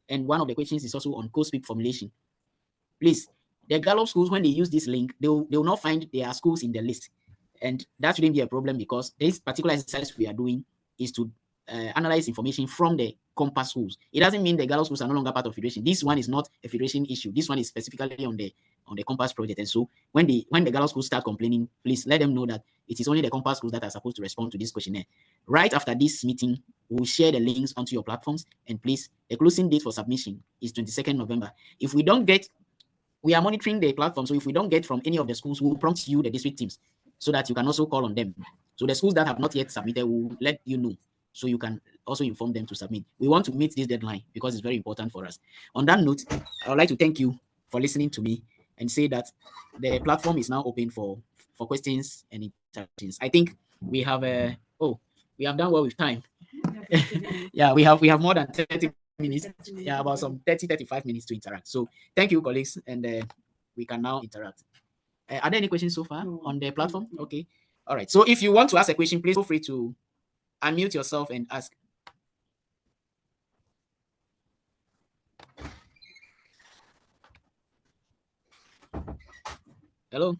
and one of the questions is also on Quo-SPIP formulation. Please, the GALOP schools, when they use this link, they will not find their schools in the list. And that shouldn't be a problem because this particular exercise we are doing is to analyze information from the Compass schools. It doesn't mean the GALOP schools are no longer part of federation. This one is not a federation issue. This one is specifically on the Compass project. And so when the GALOP schools start complaining, please let them know that it is only the Compass schools that are supposed to respond to this questionnaire. Right after this meeting, we'll share the links onto your platforms. And please, the closing date for submission is 22nd November. If we don't get, we are monitoring the platform. So if we don't get from any of the schools, we'll prompt you, the district teams, so that you can also call on them. So the schools that have not yet submitted will let you know, so you can also inform them to submit. We want to meet this deadline because it's very important for us. On that note, I would like to thank you for listening to me and say that the platform is now open for questions and interactions. I think we have we have done well with time. Yeah, we have more than 30 minutes. Yeah, about some 35 minutes to interact. So thank you, colleagues, and we can now interact. Are there any questions so far on the platform? Okay. All right. So if you want to ask a question, please feel free to unmute yourself and ask. Hello.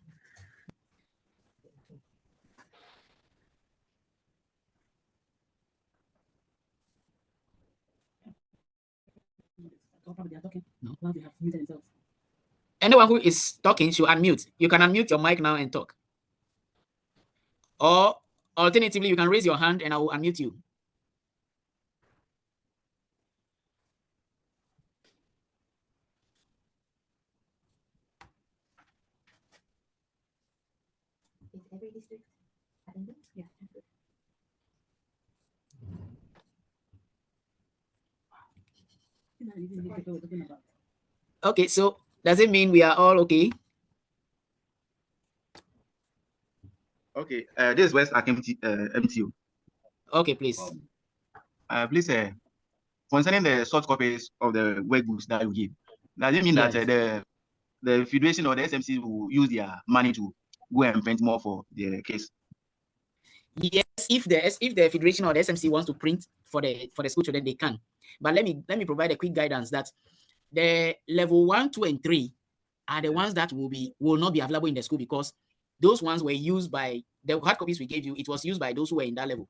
No. Anyone who is talking should unmute. You can unmute your mic now and talk. Or alternatively, you can raise your hand and I will unmute you. Is every district attending? Yeah. Okay, so does it mean we are all okay? Okay, this is West Akim MTU. Okay, please. Please, concerning the soft copies of the workbooks that you give, does it mean Yes. that the Federation or the SMC will use their money to go and print more for the case? Yes, if the Federation or the SMC wants to print for the school children, they can. But let me provide a quick guidance that the level 1, 2, and 3 are the ones that will not be available in the school, because those ones were used by the hard copies we gave you. It was used by those who were in that level.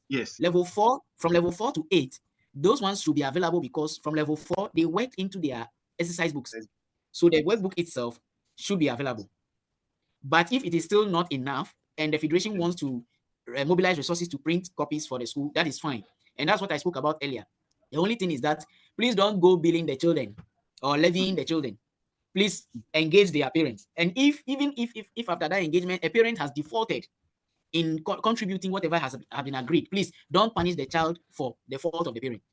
Yes. Level 4, from level 4 to 8, those ones should be available, because from level 4 they worked into their exercise books, so the workbook itself should be available. But if it is still not enough and the Federation wants to mobilize resources to print copies for the school, that is fine. And that's what I spoke about earlier. The only thing is that please don't go billing the children or levying the children. Please engage their parents. And even if after that engagement a parent has defaulted in contributing whatever has been agreed, please don't punish the child for the fault of the parent.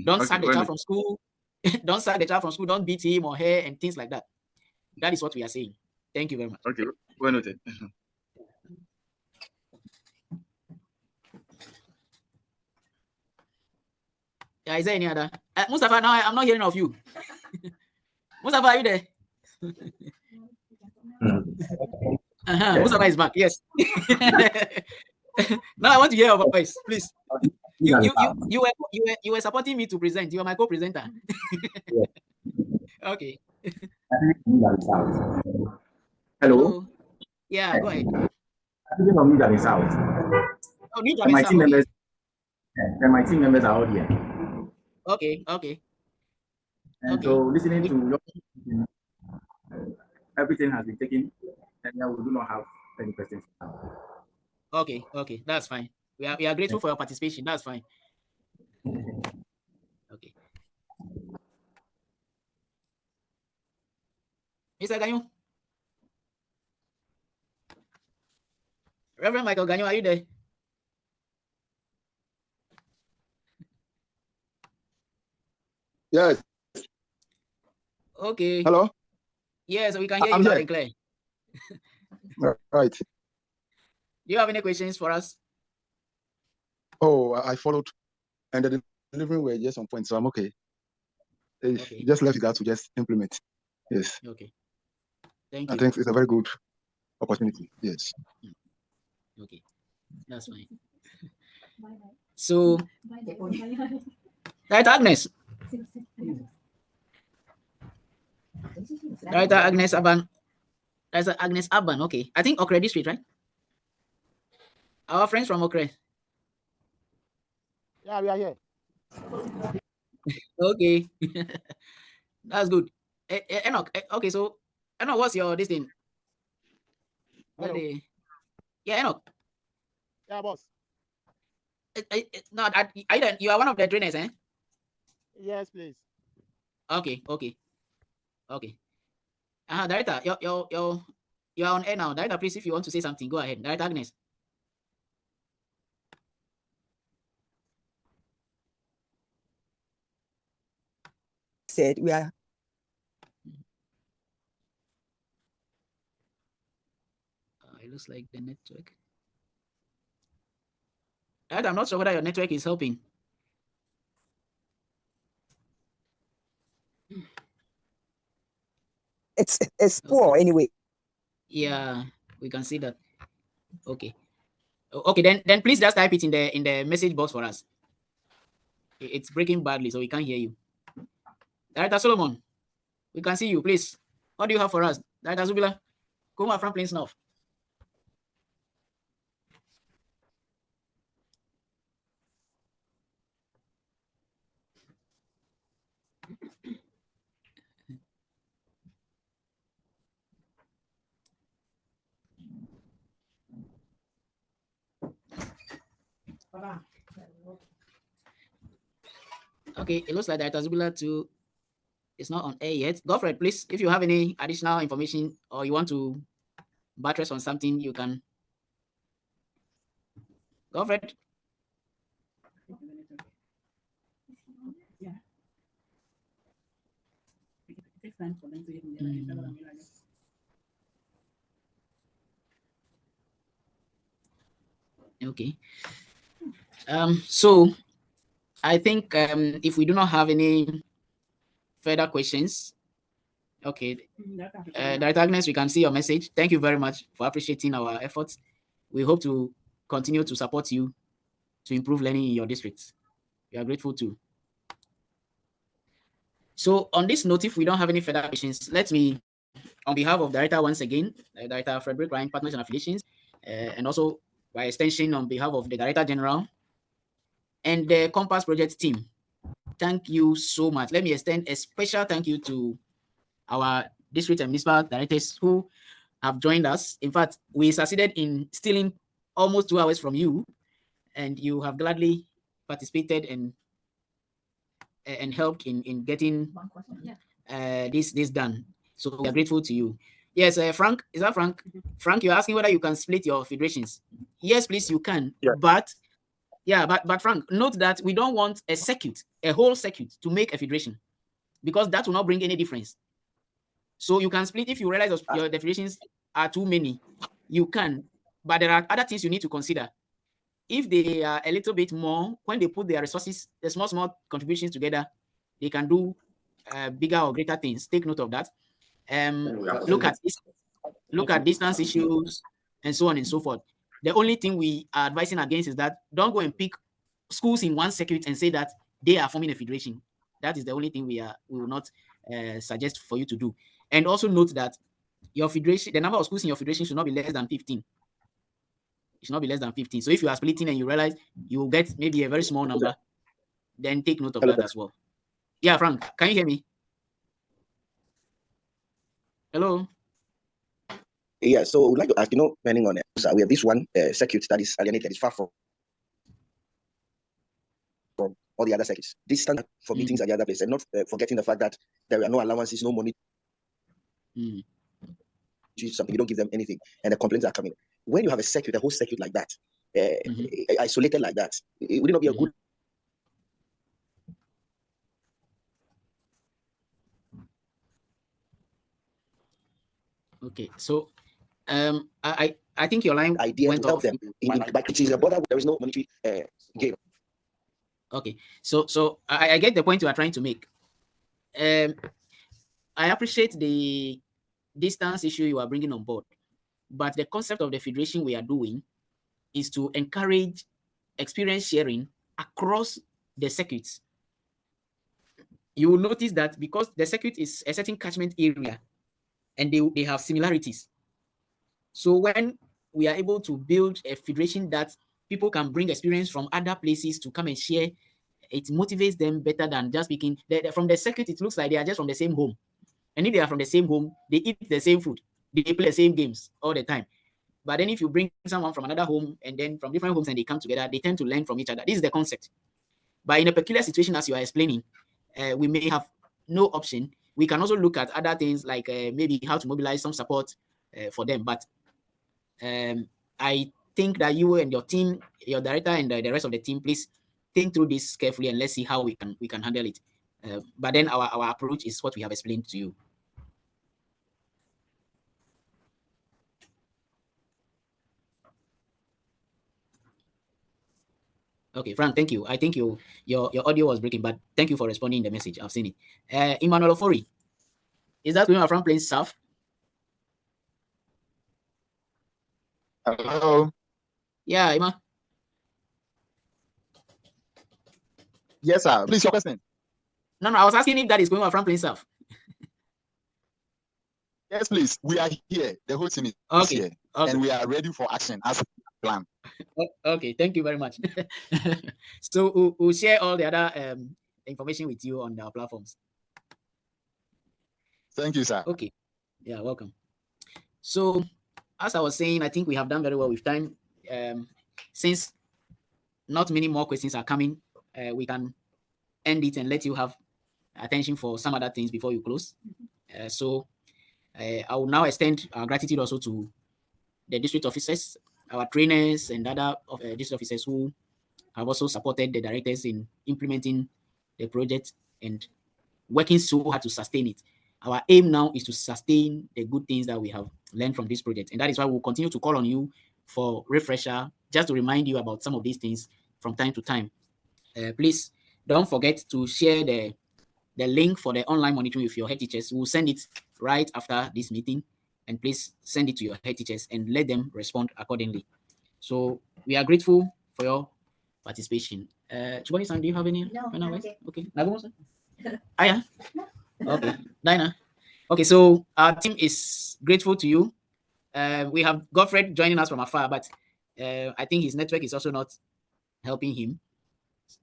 Don't sack the child from school. Don't sack the child from school. Don't beat him or her and things like that. That is what we are saying. Thank you very much. Okay, well noted. Yeah, is there any other? Mustafa, now I'm not hearing of you. Mustafa, are you there? Mustafa is back. Yes. Now I want to hear your voice, please. You were supporting me to present. You are my co-presenter. Okay. Hello. Yeah, go ahead. From New South. Oh, New And my South. team Okay. members. And my team members are all here. Okay. Okay. And so listening to your everything has been taken, and now we do not have any questions. Okay. Okay. That's fine. We are grateful for your participation. That's fine. Okay. Mr. Ganyo. Reverend Michael Ganyo, are you there? Yes. Okay. Hello? Yes, we can hear you loud and clear. Right. Do you have any questions for us? Oh, I followed, and the delivery were just on point, so I'm okay. Okay. Just left that to just implement. Yes. Okay. Thank you. I think it's a very good opportunity. Yes. Okay. That's fine. So, right, Agnes. Right, Agnes Aban. There's Agnes Aban. Okay. I think Okre District, right? Our friends from Okre. Yeah, we are here. Okay. That's good. Enoch. Okay, so Enoch, what's your this thing? Yeah, Enoch. Yeah, boss. No, you are one of the trainers, eh? Yes, please. Okay. Director, you're on air now. Director, please, if you want to say something, go ahead. Director Agnes. Said we are. It looks like the network. I'm not sure whether your network is helping. It's poor anyway. Yeah, we can see that. Okay. Okay, then please just type it in the message box for us. It's breaking badly, so we can't hear you. Director Solomon, we can see you. Please, what do you have for us? Director Zubila, come on from Plains North. Okay, it looks like Director Zubila too is not on air yet. Godfred, please, if you have any additional information or you want to buttress on something, you can. Godfred. Okay. So I think if we do not have any further questions, okay. Director Agnes, we can see your message. Thank you very much for appreciating our efforts. We hope to continue to support you to improve learning in your districts. We are grateful too. So on this note, if we don't have any further questions, let me, on behalf of Director once again, Director Frederick Ryan, Partners and Affiliations, and also by extension on behalf of the Director General and the Compass Project team, thank you so much. Let me extend a special thank you to our district and municipal directors who have joined us. In fact, we succeeded in stealing almost 2 hours from you, and you have gladly participated and helped in getting this done. So we are grateful to you. Yes, Frank, is that Frank? Frank, you're asking whether you can split your federations. Yes, please, you can. Yeah. But yeah, but Frank, note that we don't want a circuit, a whole circuit to make a federation, because that will not bring any difference. So you can split if you realize your federations are too many, you can. But there are other things you need to consider. If they are a little bit more, when they put their resources, the small contributions together, they can do bigger or greater things. Take note of that. Look at distance issues and so on and so forth. The only thing we are advising against is that don't go and pick schools in one circuit and say that they are forming a federation. That is the only thing we will not suggest for you to do. And also note that your federation, the number of schools in your federation should not be less than 15. It should not be less than 15. So if you are splitting and you realize you will get maybe a very small number, then take note of that as well. Yeah, Frank, can you hear me? Hello? Yeah, so I would like to ask, depending on it, we have this one circuit that is alienated, is far from all the other circuits. This standard for meetings at the other place, and not forgetting the fact that there are no allowances, no money. Something, you don't give them anything, and the complaints are coming. When you have a circuit, a whole circuit like that, isolated like that, it would not be a good. Okay, so I think your line idea went to help off. them by creating a border. There is no monetary gain. Okay, so I get the point you are trying to make. I appreciate the distance issue you are bringing on board, but the concept of the federation we are doing is to encourage experience sharing across the circuits. You will notice that because the circuit is a certain catchment area and they have similarities. So when we are able to build a federation that people can bring experience from other places to come and share, it motivates them better than just speaking. From the circuit, it looks like they are just from the same home. And if they are from the same home, they eat the same food. They play the same games all the time. But then if you bring someone from another home and then from different homes and they come together, they tend to learn from each other. This is the concept. But in a peculiar situation, as you are explaining, we may have no option. We can also look at other things like maybe how to mobilize some support for them. But I think that you and your team, your director and the rest of the team, please think through this carefully and let's see how we can handle it. But then our approach is what we have explained to you. Okay, Frank, thank you. I think your audio was breaking, but thank you for responding in the message. I've seen it. Emmanuel Ofori, is that going Frank playing South? Hello. Yeah, Emma. Yes, sir. Please, your question. No, I was asking if that is going Frank playing South. Yes, please. We are here. The whole team is here, and we are ready for action as planned. Okay, thank you very much. So we'll share all the other information with you on our platforms. Thank you, sir. Okay, yeah, welcome. So as I was saying, I think we have done very well with time. Since not many more questions are coming, we can end it and let you have attention for some other things before you close. So I will now extend our gratitude also to the district officers, our trainers, and other district officers who have also supported the directors in implementing the project and working so hard to sustain it. Our aim now is to sustain the good things that we have learned from this project. And that is why we'll continue to call on you for refresher, just to remind you about some of these things from time to time. Please don't forget to share the link for the online monitoring with your head teachers. We'll send it right after this meeting, and please send it to your head teachers and let them respond accordingly. So we are grateful for your participation. Chubani-san, do you have any final words? Okay. Nagumo-san? Aya? Okay. Dinah? Okay, so our team is grateful to you. We have Godfred joining us from afar, but I think his network is also not helping him.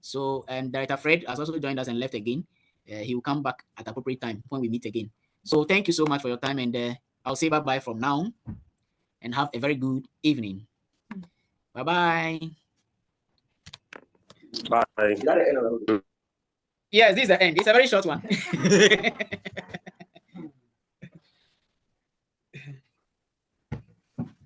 So, and Director Fred has also joined us and left again. He will come back at appropriate time when we meet again. So thank you so much for your time, and I'll say bye-bye from now, and have a very good evening. Bye-bye. Bye. Yes, this is the end. It's a very short one.